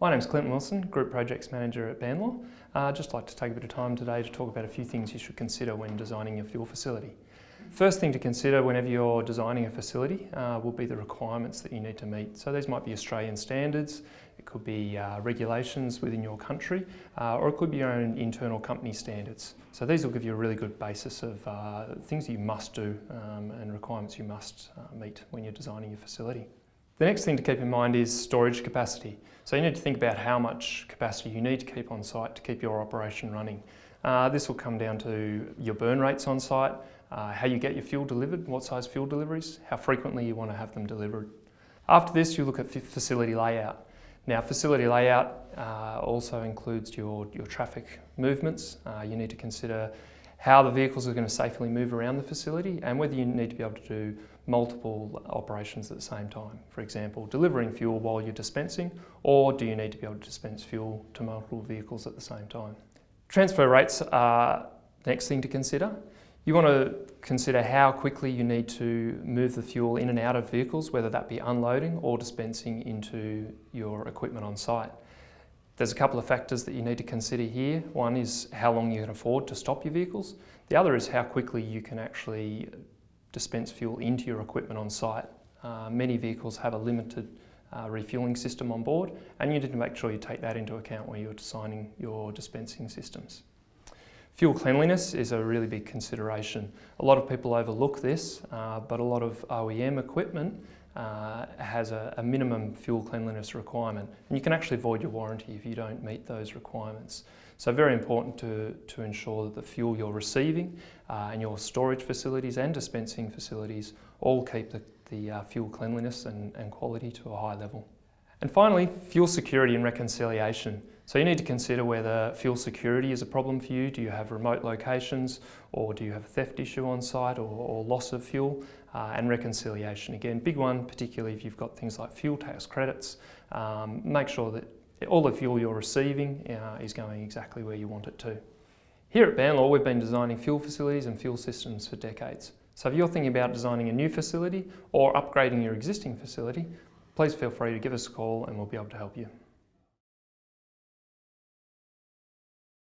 My name's Clint Wilson, Group Projects Manager at Banlaw. I'd just like to take a bit of time today to talk about a few things you should consider when designing your fuel facility. First thing to consider whenever you're designing a facility will be the requirements that you need to meet. So these might be Australian standards, it could be regulations within your country, or it could be your own internal company standards. So these will give you a really good basis of things that you must do and requirements you must meet when you're designing your facility. The next thing to keep in mind is storage capacity. So you need to think about how much capacity you need to keep on site to keep your operation running. This will come down to your burn rates on site, how you get your fuel delivered, what size fuel deliveries, how frequently you want to have them delivered. After this, you look at facility layout. Now, facility layout also includes your traffic movements. You need to consider how the vehicles are going to safely move around the facility and whether you need to be able to do multiple operations at the same time. For example, delivering fuel while you're dispensing, or do you need to be able to dispense fuel to multiple vehicles at the same time? Transfer rates are the next thing to consider. You want to consider how quickly you need to move the fuel in and out of vehicles, whether that be unloading or dispensing into your equipment on site. There's a couple of factors that you need to consider here. One is how long you can afford to stop your vehicles. The other is how quickly you can actually dispense fuel into your equipment on site. Many vehicles have a limited refueling system on board, and you need to make sure you take that into account when you're designing your dispensing systems. Fuel cleanliness is a really big consideration. A lot of people overlook this, but a lot of OEM equipment has a minimum fuel cleanliness requirement, and you can actually void your warranty if you don't meet those requirements. So very important to ensure that the fuel you're receiving and your storage facilities and dispensing facilities all keep the fuel cleanliness and quality to a high level. And finally, fuel security and reconciliation. So you need to consider whether fuel security is a problem for you. Do you have remote locations, or do you have a theft issue on site, or loss of fuel? And reconciliation, again, big one, particularly if you've got things like fuel tax credits. Make sure that all the fuel you're receiving is going exactly where you want it to. Here at Banlaw, we've been designing fuel facilities and fuel systems for decades. So if you're thinking about designing a new facility or upgrading your existing facility, please feel free to give us a call and we'll be able to help you.